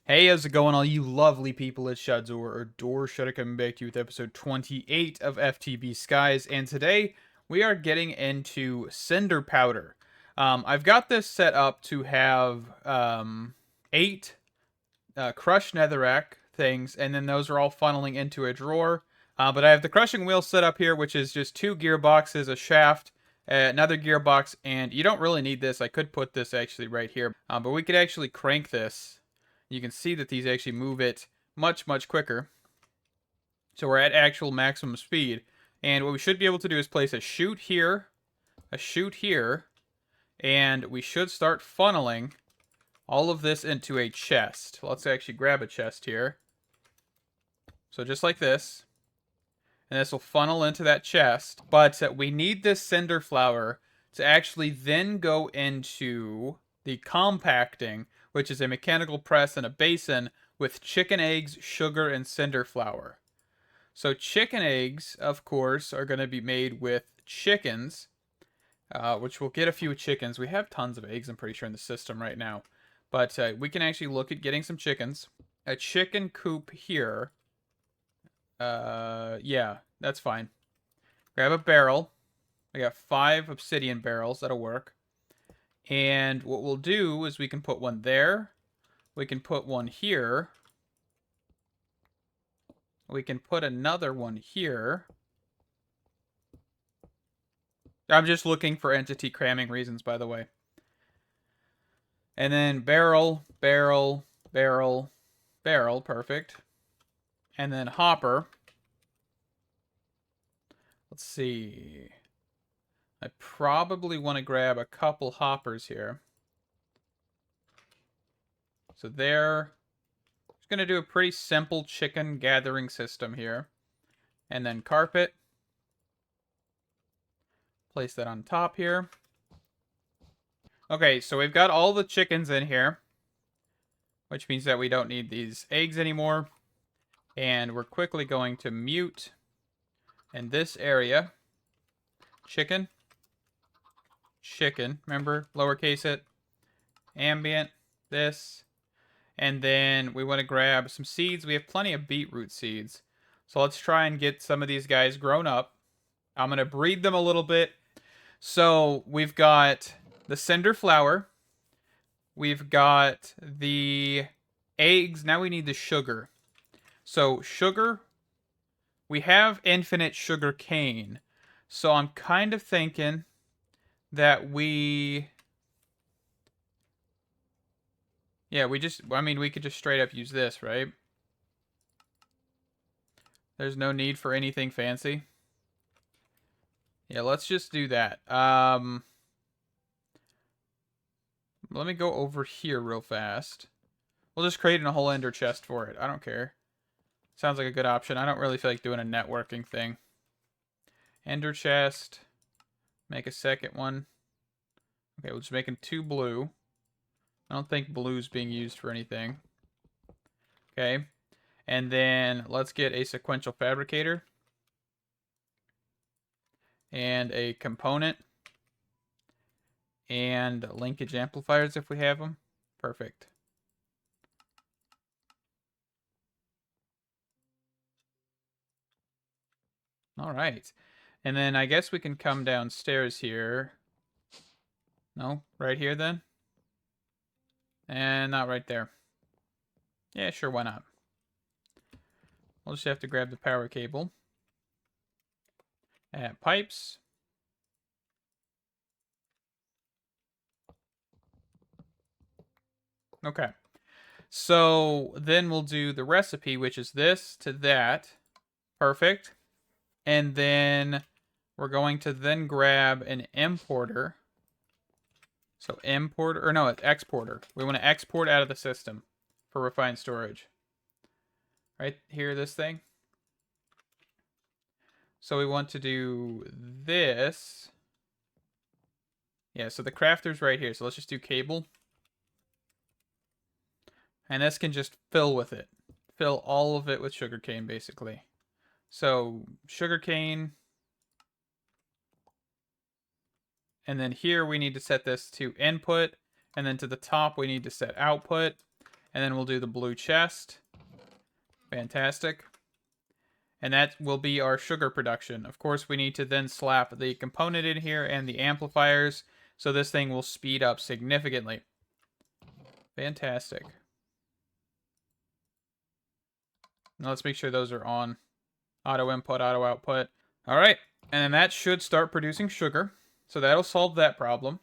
Hey, how's it going, all you lovely people? It's Shadzor, or Door Shudder, coming back to you with episode 28 of FTB Skies, and today we are getting into Cinder Powder. I've got this set up to have 8 crushed netherrack things, and then those are all funneling into a drawer. But I have the crushing wheel set up here, which is just 2 gearboxes, a shaft, another gearbox, and you don't really need this. I could put this actually right here, but we could actually crank this. You can see that these actually move it much quicker. So we're at actual maximum speed. And what we should be able to do is place a chute here, and we should start funneling all of this into a chest. Let's actually grab a chest here. So just like this. And this will funnel into that chest. But we need this cinder flour to actually then go into the compacting, which is a mechanical press and a basin with chicken eggs, sugar, and cinder flour. So chicken eggs, of course, are going to be made with chickens, which we'll get a few chickens. We have tons of eggs, I'm pretty sure, in the system right now. But we can actually look at getting some chickens. A chicken coop here. Yeah, that's fine. Grab a barrel. We got 5 obsidian barrels. That'll work. And what we'll do is we can put one there. We can put one here. We can put another one here. I'm just looking for entity cramming reasons, by the way. And then barrel, barrel, barrel, barrel. Perfect. And then hopper. Let's see. I probably want to grab a couple hoppers here. So there. Just going to do a pretty simple chicken gathering system here. And then carpet. Place that on top here. Okay, so we've got all the chickens in here. Which means that we don't need these eggs anymore. And we're quickly going to mute in this area. Chicken. Chicken. Remember, lowercase it. Ambient. This. And then we want to grab some seeds. We have plenty of beetroot seeds. So let's try and get some of these guys grown up. I'm going to breed them a little bit. So we've got the cinder flour. We've got the eggs. Now we need the sugar. So sugar. We have infinite sugar cane. So I'm kind of thinking that we... Yeah, we could just straight up use this, right? There's no need for anything fancy. Yeah, let's just do that. Let me go over here real fast. We'll just create a whole ender chest for it. I don't care. Sounds like a good option. I don't really feel like doing a networking thing. Ender chest. Make a second one. Okay, we'll just make 2 blue. I don't think blue's being used for anything. Okay. And then let's get a sequential fabricator. And a component. And linkage amplifiers if we have them. Perfect. All right. And then I guess we can come downstairs here. No, right here then? And not right there. Yeah, sure, why not? We'll just have to grab the power cable. Add pipes. Okay. So then we'll do the recipe, which is this to that. Perfect. And then we're going to then grab an importer. So importer, or no, exporter. We want to export out of the system for refined storage. Right here, this thing. So we want to do this. Yeah, so the crafter's right here. So let's just do cable. And this can just fill with it. Fill all of it with sugarcane, basically. So sugarcane. And then here we need to set this to input. And then to the top we need to set output. And then we'll do the blue chest. Fantastic. And that will be our sugar production. Of course, we need to then slap the component in here and the amplifiers, so this thing will speed up significantly. Fantastic. Now let's make sure those are on. Auto input, auto output. All right, and then that should start producing sugar. So that'll solve that problem.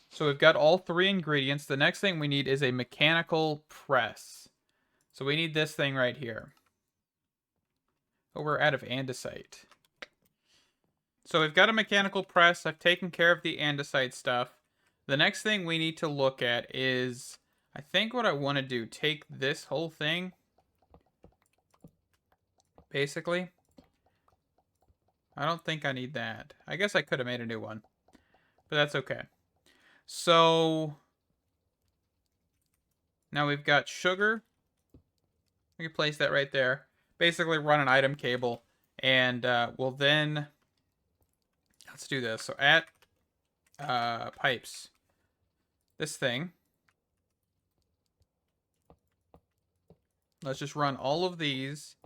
So we've got all three ingredients. The next thing we need is a mechanical press. So we need this thing right here. Oh, we're out of andesite. So we've got a mechanical press. I've taken care of the andesite stuff. The next thing we need to look at is, I think what I want to do, take this whole thing, basically. I don't think I need that. I guess I could have made a new one, but that's okay. So now we've got sugar. We can place that right there. Basically run an item cable, and we'll then, let's do this. So at pipes, this thing, let's just run all of these,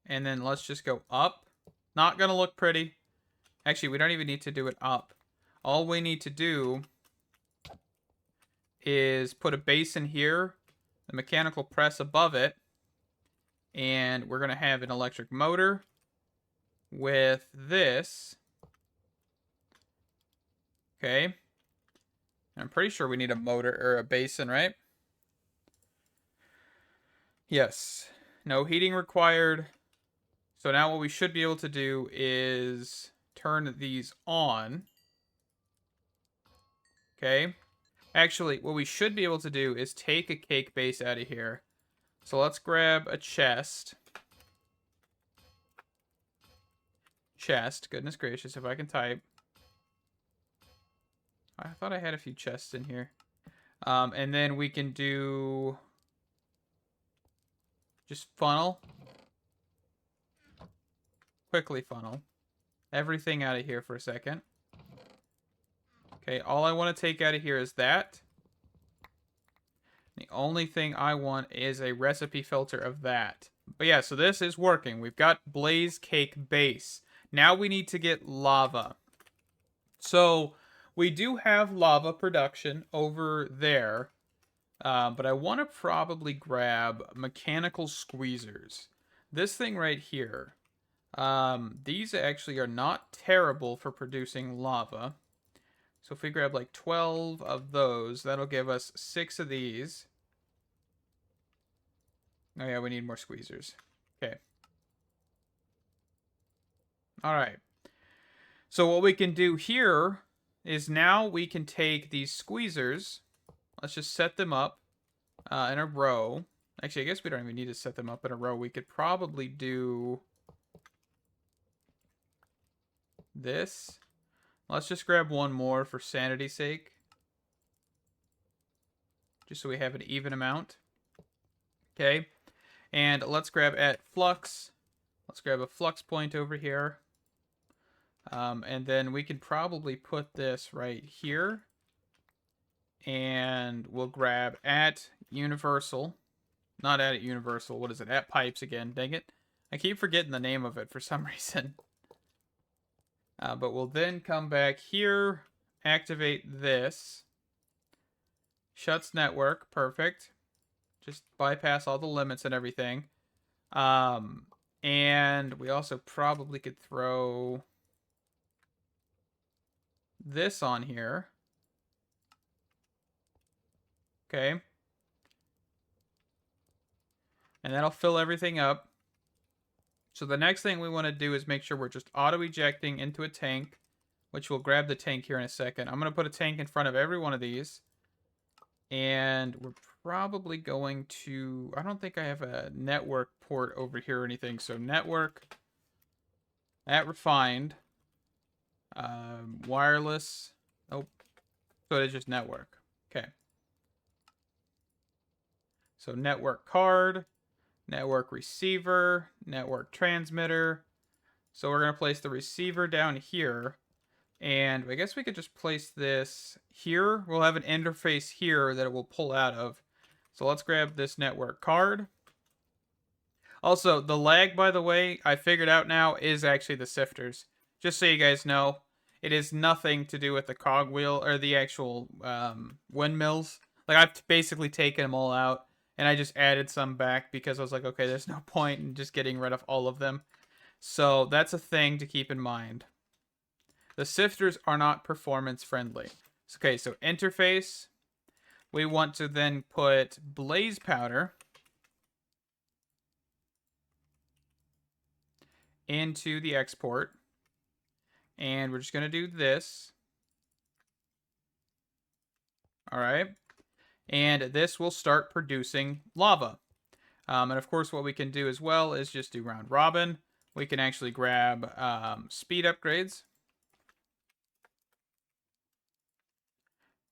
and then let's just go up. Not gonna look pretty. Actually, we don't even need to do it up. All we need to do is put a basin here, the mechanical press above it, and we're gonna have an electric motor with this. Okay. I'm pretty sure we need a motor or a basin, right? Yes. No heating required. So now what we should be able to do is turn these on. Okay. Actually, what we should be able to do is take a cake base out of here. So let's grab a chest. Chest. Goodness gracious, if I can type. I thought I had a few chests in here. And then we can do just funnel. Quickly funnel everything out of here for a second. Okay, all I want to take out of here is that. The only thing I want is a recipe filter of that. But yeah, so this is working. We've got blaze cake base. Now we need to get lava. So we do have lava production over there. But I want to probably grab mechanical squeezers. This thing right here. These actually are not terrible for producing lava. So if we grab like 12 of those, that'll give us 6 of these. Oh yeah, we need more squeezers. Okay. Alright. So what we can do here is now we can take these squeezers. Let's just set them up in a row. Actually, I guess we don't even need to set them up in a row. We could probably do this. Let's just grab one more for sanity's sake. Just so we have an even amount. Okay. And let's grab at flux. Let's grab a flux point over here. And then we can probably put this right here. And we'll grab at universal. Not at universal. What is it? At pipes again. Dang it. I keep forgetting the name of it for some reason. But we'll then come back here. Activate this. Shuts network. Perfect. Just bypass all the limits and everything. And we also probably could throw this on here. Okay. And that'll fill everything up. So the next thing we want to do is make sure we're just auto-ejecting into a tank, which we'll grab the tank here in a second. I'm going to put a tank in front of every one of these. And we're probably going to... I don't think I have a network port over here or anything. So network, at refined, wireless. Nope. So it's just network. Okay. So network card, network receiver, network transmitter. So we're going to place the receiver down here. And I guess we could just place this here. We'll have an interface here that it will pull out of. So let's grab this network card. Also, the lag, by the way, I figured out now, is actually the sifters. Just so you guys know, it is nothing to do with the cogwheel or the actual windmills. Like, I've basically taken them all out, and I just added some back because I was like, okay, there's no point in just getting rid of all of them. So that's a thing to keep in mind. The sifters are not performance friendly. Okay, so interface. We want to then put blaze powder into the export. And we're just going to do this. All right. And this will start producing lava. And of course, what we can do as well is just do round robin. We can actually grab speed upgrades.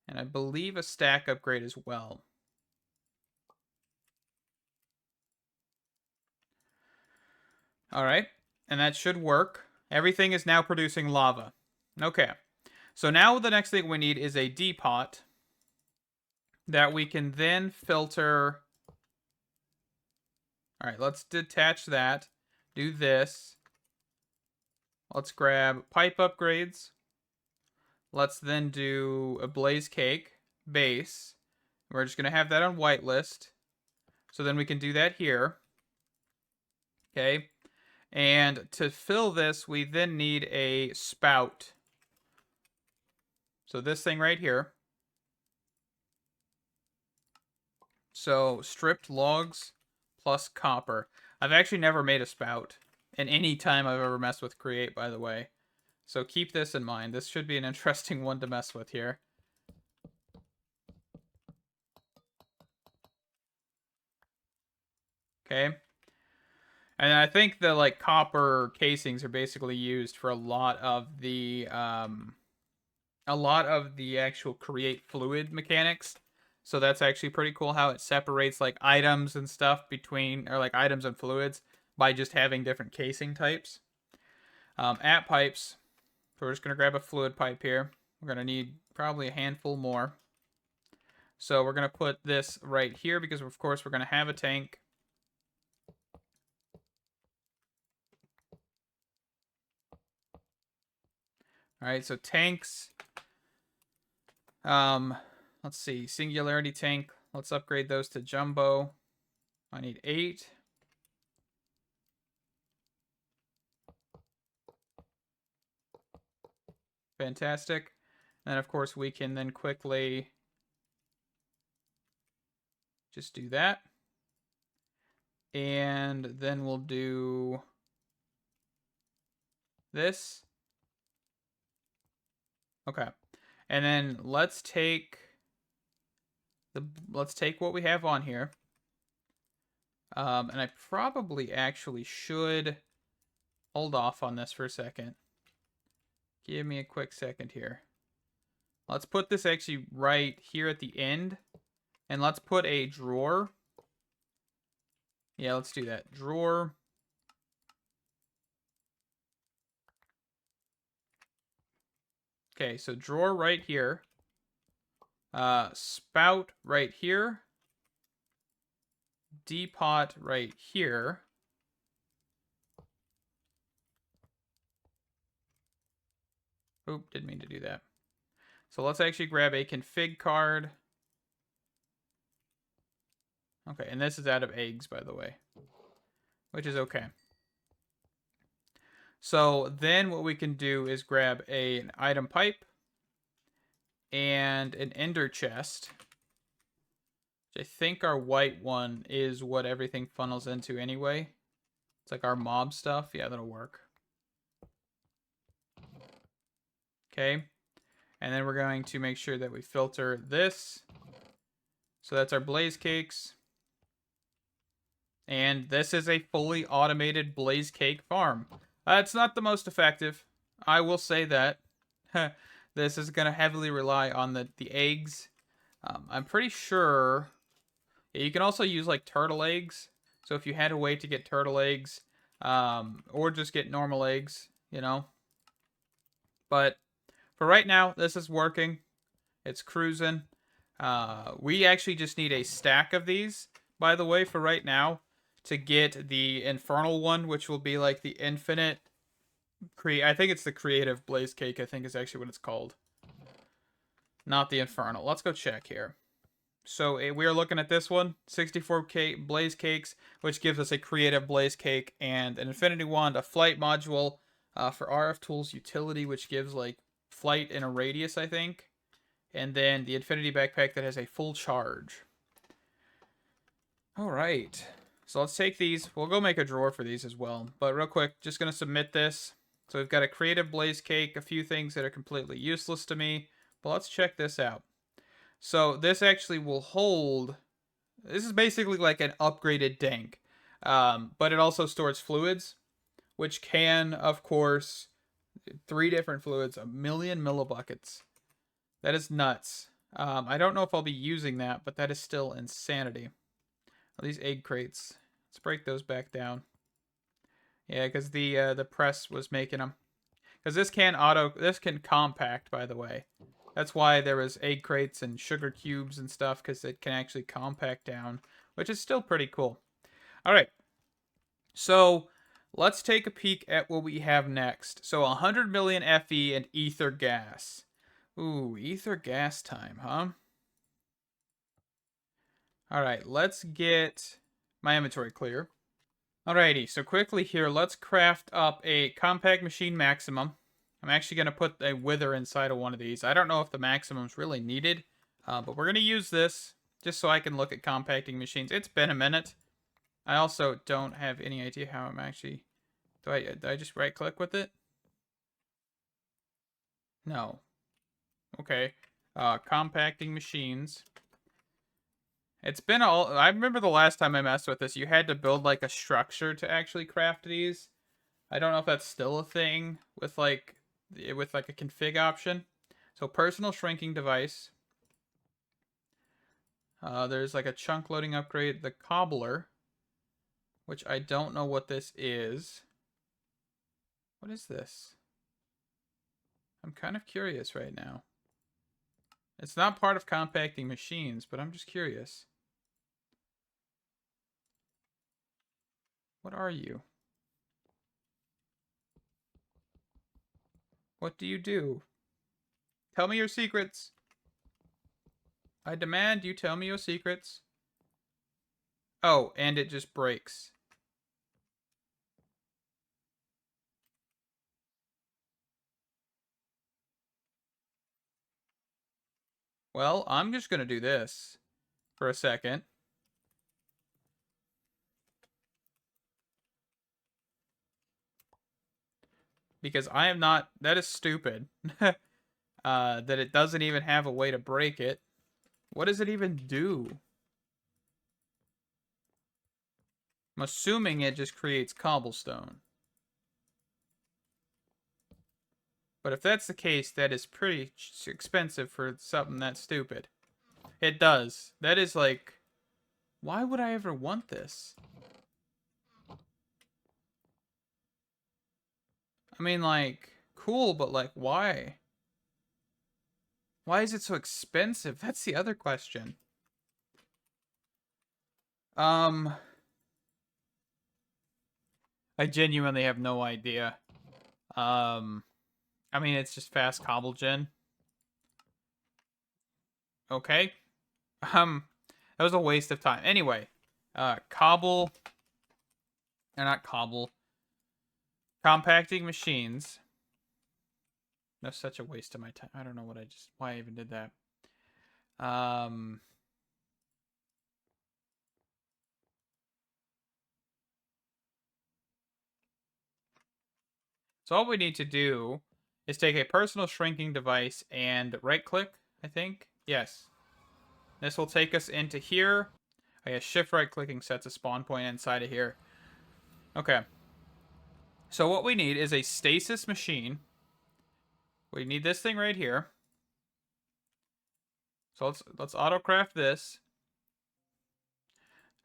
And I believe a stack upgrade as well. All right. And that should work. Everything is now producing lava. Okay. So now the next thing we need is a depot that we can then filter. All right, let's detach that. Do this. Let's grab pipe upgrades. Let's then do a blaze cake base. We're just going to have that on whitelist. So then we can do that here. Okay. And to fill this, we then need a spout. So this thing right here. So stripped logs plus copper. I've actually never made a spout in any time I've ever messed with Create, by the way. So keep this in mind. This should be an interesting one to mess with here. Okay. And I think the like copper casings are basically used for a lot of the actual create fluid mechanics. So that's actually pretty cool how it separates like items and stuff between, or like items and fluids by just having different casing types. At pipes, so we're just going to grab a fluid pipe here. We're going to need probably a handful more. So we're going to put this right here because of course we're going to have a tank. All right, so tanks. Let's see, singularity tank. Let's upgrade those to jumbo. I need 8. Fantastic. And of course we can then quickly just do that. And then we'll do this. Okay. And then let's take what we have on here. And I probably actually should hold off on this for a second. Give me a quick second here. Let's put this actually right here at the end. And let's put a drawer. Yeah, let's do that. Drawer. Okay, so drawer right here. Spout right here. Depot right here. Oop, didn't mean to do that. So let's actually grab a config card. Okay, and this is out of eggs, by the way, which is okay. So then what we can do is grab an item pipe and an ender chest. Which I think our white one is what everything funnels into anyway. It's like our mob stuff. Yeah, that'll work. Okay. And then we're going to make sure that we filter this. So that's our blaze cakes. And this is a fully automated blaze cake farm. It's not the most effective. I will say that. This is going to heavily rely on the eggs. I'm pretty sure you can also use like turtle eggs. So if you had a way to get turtle eggs, or just get normal eggs, you know. But for right now, this is working. It's cruising. We actually just need a stack of these, by the way, for right now, to get the infernal one, which will be like the infinite. I think it's the creative blaze cake. I think is actually what it's called, not the infernal. Let's go check here. So we are looking at this one, 64K blaze cakes, which gives us a creative blaze cake and an infinity wand, a flight module for RF tools utility, which gives like flight in a radius, I think, and then the infinity backpack that has a full charge. All right, so let's take these. We'll go make a drawer for these as well. But real quick, just gonna submit this. So we've got a creative blaze cake, a few things that are completely useless to me, but let's check this out. So this actually will hold. This is basically like an upgraded tank, but it also stores fluids, which can, of course, 3 different fluids, 1,000,000 millibuckets. That is nuts. I don't know if I'll be using that, but that is still insanity. Oh, these egg crates. Let's break those back down. Yeah, because the press was making them. Because this can compact, by the way. That's why there was egg crates and sugar cubes and stuff, because it can actually compact down, which is still pretty cool. All right, so let's take a peek at what we have next. So 100 million FE and ether gas. Ooh, ether gas time, huh? All right, let's get my inventory clear. Alrighty, so quickly here, let's craft up a compact machine maximum. I'm actually going to put a wither inside of one of these. I don't know if the maximum's really needed, but we're going to use this just so I can look at compacting machines. It's been a minute. I also don't have any idea how I'm actually... Do I just right-click with it? No. Okay. Compacting machines. It's been all... I remember the last time I messed with this, you had to build like a structure to actually craft these. I don't know if that's still a thing with like a config option. So personal shrinking device. There's like a chunk loading upgrade, the cobbler, which I don't know what this is. What is this? I'm kind of curious right now. It's not part of compacting machines, but I'm just curious. What are you? What do you do? Tell me your secrets. I demand you tell me your secrets. Oh, and it just breaks. Well, I'm just going to do this for a second. Because I am not... That is stupid. That it doesn't even have a way to break it. What does it even do? I'm assuming it just creates cobblestone. But if that's the case, that is pretty expensive for something that stupid. It does. That is like... Why would I ever want this? I mean, like, cool, but like, why? Why is it so expensive? That's the other question. I genuinely have no idea. I mean, it's just fast cobble gen. Okay. That was a waste of time. Anyway, cobble, or not cobble, compacting machines. That's such a waste of my time. I don't know why I even did that. So all we need to do is take a personal shrinking device and right click, I think. Yes. This will take us into here. I guess shift right clicking sets a spawn point inside of here. Okay. So what we need is a stasis machine. We need this thing right here. So let's autocraft this.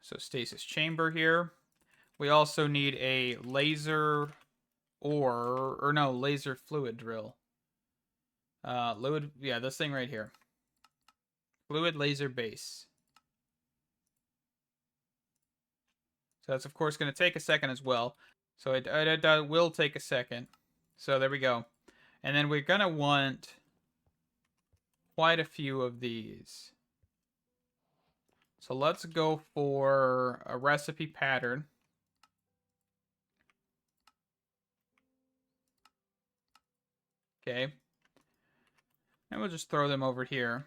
So stasis chamber here. We also need a laser laser fluid drill. Yeah, this thing right here. fluid laser base. So that's, of course, going to take a second as well. So it will take a second. So there we go. And then we're going to want quite a few of these. So let's go for a recipe pattern. Okay. And we'll just throw them over here.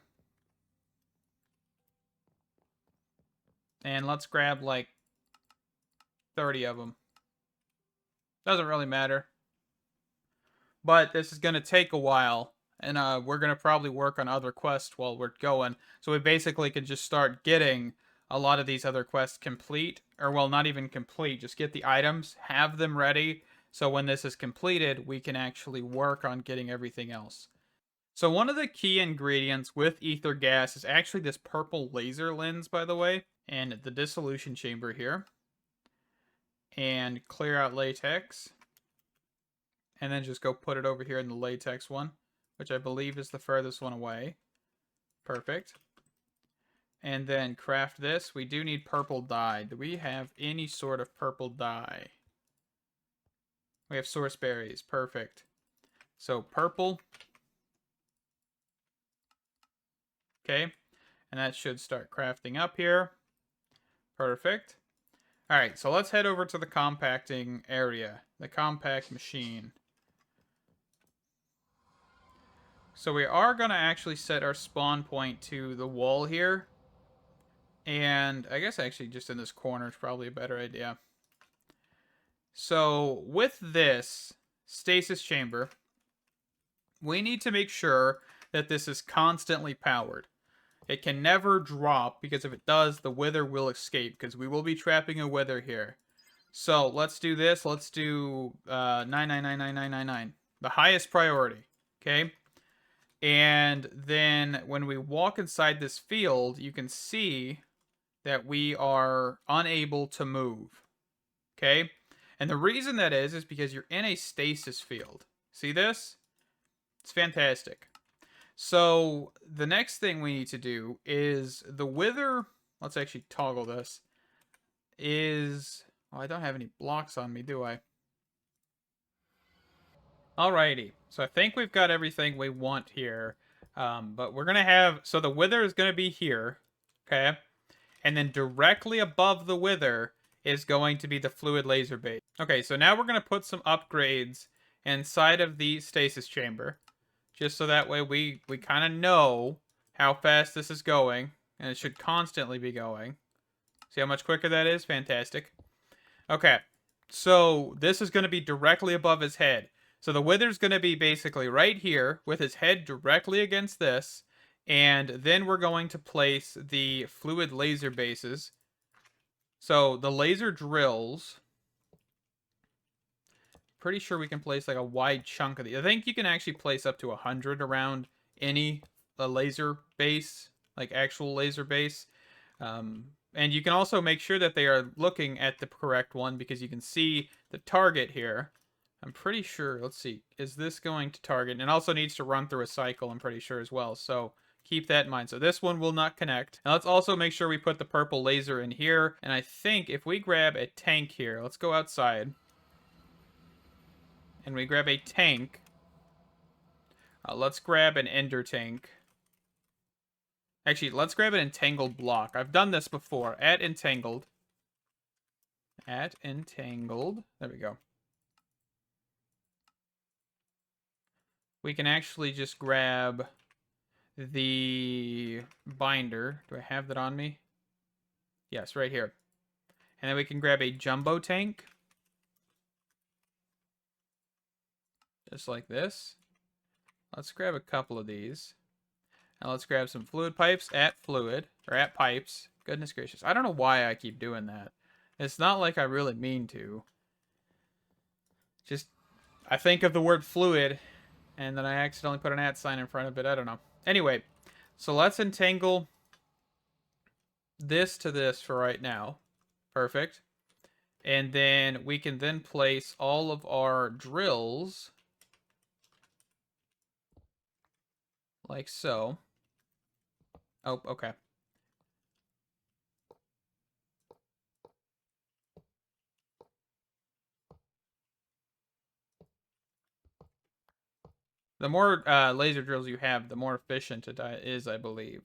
And let's grab like 30 of them. Doesn't really matter. But this is going to take a while. And we're going to probably work on other quests while we're going. So we basically can just start getting a lot of these other quests complete. Or, well, not even complete. Just get the items, have them ready. So when this is completed, we can actually work on getting everything else. So one of the key ingredients with ether gas is actually this purple laser lens, by the way. And the dissolution chamber here. And clear out latex. And then just go put it over here in the latex one, which I believe is the furthest one away. Perfect. And then craft this. We do need purple dye. Do we have any sort of purple dye? We have source berries. Perfect. So purple. Okay. And that should start crafting up here. Perfect. Alright, so let's head over to the compacting area. The compact machine. So we are going to actually set our spawn point to the wall here. And I guess actually just in this corner is probably a better idea. So with this stasis chamber, we need to make sure that this is constantly powered. It can never drop, because if it does, the wither will escape, because we will be trapping a wither here. So let's do this. Let's do 9999999. The highest priority. Okay? And then when we walk inside this field, you can see that we are unable to move. Okay? And the reason that is because you're in a stasis field. See this? It's fantastic. So the next thing we need to do is the wither. Let's actually toggle this. Is... Oh, I don't have any blocks on me, do I? Alrighty. So I think we've got everything we want here. But we're going to have... So the wither is going to be here. Okay? And then directly above the wither is going to be the fluid laser base. Okay, so now we're going to put some upgrades inside of the stasis chamber. Just so that way we kind of know how fast this is going. And it should constantly be going. See how much quicker that is? Fantastic. Okay, so this is going to be directly above his head. So the wither's going to be basically right here with his head directly against this. And then we're going to place the fluid laser bases. So the laser drills... Pretty sure we can place like a wide chunk of these. I think you can actually place up to 100 around any laser base, like actual laser base. And you can also make sure that they are looking at the correct one, because you can see the target here. I'm pretty sure, let's see, is this going to target? And it also needs to run through a cycle, I'm pretty sure as well. So keep that in mind. So this one will not connect. Now let's also make sure we put the purple laser in here. And I think if we grab a tank here, let's go outside. And we grab a tank. Let's grab an ender tank. Actually, let's grab an entangled block. I've done this before. At entangled. At entangled. There we go. We can actually just grab the binder. Do I have that on me? Yes, right here. And then we can grab a jumbo tank. Just like this. Let's grab a couple of these. Now let's grab some fluid pipes at fluid. Or at pipes. Goodness gracious. I don't know why I keep doing that. It's not like I really mean to. Just, I think of the word fluid, and then I accidentally put an at sign in front of it. I don't know. Anyway, so let's entangle this to this for right now. Perfect. And then we can then place all of our drills... like so. Oh, okay. The more laser drills you have, the more efficient it is, I believe.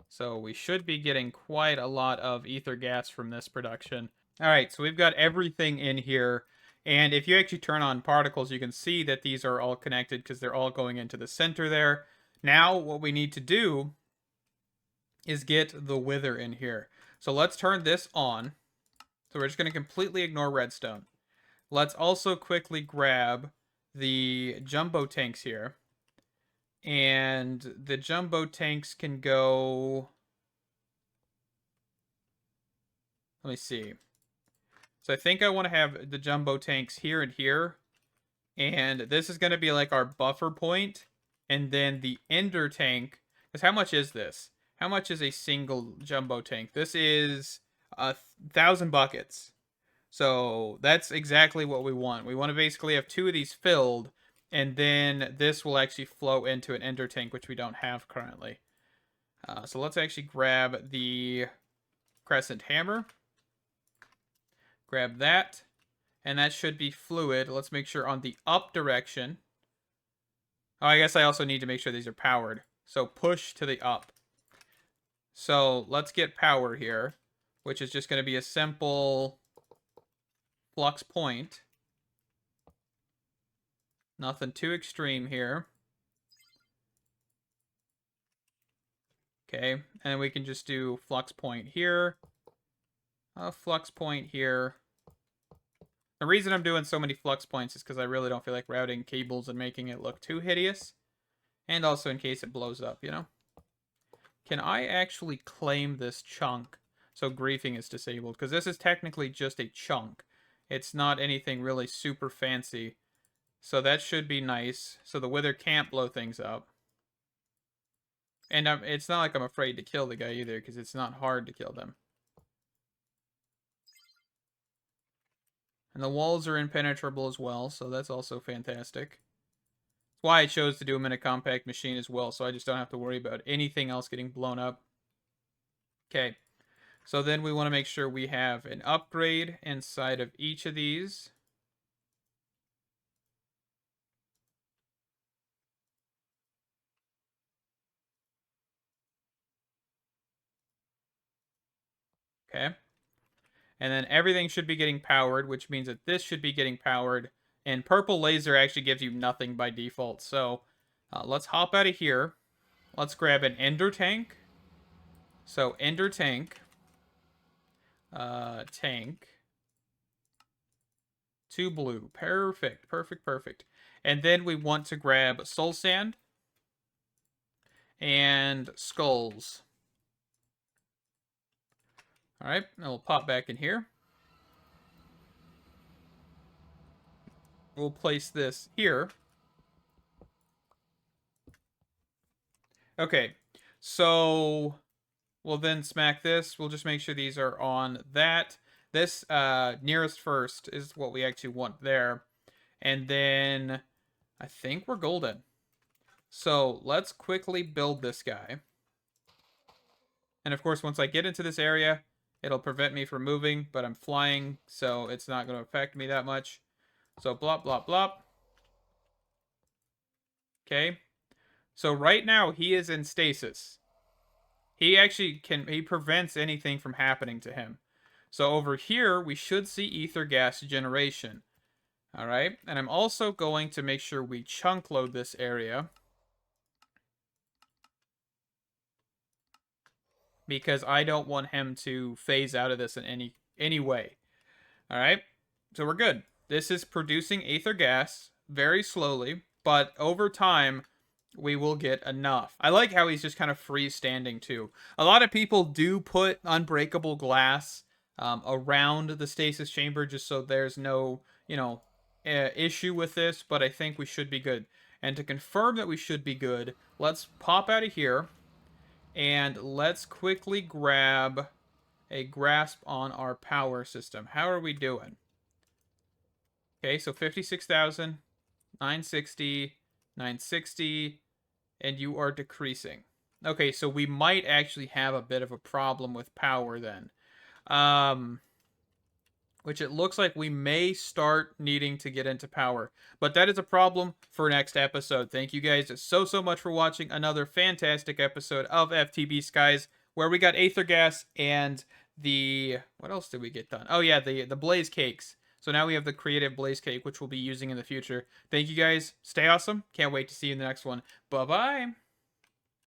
So we should be getting quite a lot of ether gas from this production. All right, so we've got everything in here. And if you actually turn on particles, you can see that these are all connected because they're all going into the center there. Now what we need to do is get the wither in here. So let's turn this on. So we're just going to completely ignore redstone. Let's also quickly grab the jumbo tanks here. And the jumbo tanks can go... Let me see. So I think I want to have the jumbo tanks here and here. And this is going to be like our buffer point. And then the ender tank. Because how much is this? How much is a single jumbo tank? This is 1,000 buckets. So that's exactly what we want. We want to basically have 2 of these filled. And then this will actually flow into an ender tank, which we don't have currently. So let's actually grab the crescent hammer. Grab that. And that should be fluid. Let's make sure on the up direction. Oh, I guess I also need to make sure these are powered. So push to the up. So let's get power here, which is just going to be a simple flux point. Nothing too extreme here. Okay, and we can just do flux point here. A flux point here. The reason I'm doing so many flux points is because I really don't feel like routing cables and making it look too hideous. And also in case it blows up, you know? Can I actually claim this chunk so griefing is disabled? Because this is technically just a chunk. It's not anything really super fancy. So that should be nice. So the wither can't blow things up. And it's not like I'm afraid to kill the guy either, because it's not hard to kill them. And the walls are impenetrable as well, so that's also fantastic. That's why I chose to do them in a compact machine as well, so I just don't have to worry about anything else getting blown up. Okay, so then we want to make sure we have an upgrade inside of each of these. Okay. And then everything should be getting powered, which means that this should be getting powered. And purple laser actually gives you nothing by default. So let's hop out of here. Let's grab an ender tank. So ender tank. Tank. 2 blue. Perfect, perfect, perfect. And then we want to grab soul sand. And skulls. Alright, and we'll pop back in here. We'll place this here. Okay, so we'll then smack this. We'll just make sure these are on that. This nearest first is what we actually want there. And then I think we're golden. So let's quickly build this guy. And of course, once I get into this area, it'll prevent me from moving, but I'm flying, so it's not going to affect me that much. So blop, blop, blop. Okay. So right now, he is in stasis. He actually he prevents anything from happening to him. So over here, we should see ether gas generation. All right. And I'm also going to make sure we chunk load this area. Because I don't want him to phase out of this in any way. All right. So we're good. This is producing ether gas very slowly, but over time, we will get enough. I like how he's just kind of freestanding too. A lot of people do put unbreakable glass around the stasis chamber just so there's no, issue with this, but I think we should be good. And to confirm that we should be good, let's pop out of here and let's quickly grab a grasp on our power system. How are we doing? Okay, so 56,000, 960, 960, and you are decreasing. Okay, so we might actually have a bit of a problem with power then. Um, which it looks like we may start needing to get into power. But that is a problem for next episode. Thank you guys so much for watching another fantastic episode of FTB Skies, where we got Aether Gas and the... what else did we get done? Oh yeah, the Blaze Cakes. So now we have the creative Blaze Cake, which we'll be using in the future. Thank you guys. Stay awesome. Can't wait to see you in the next one. Bye-bye.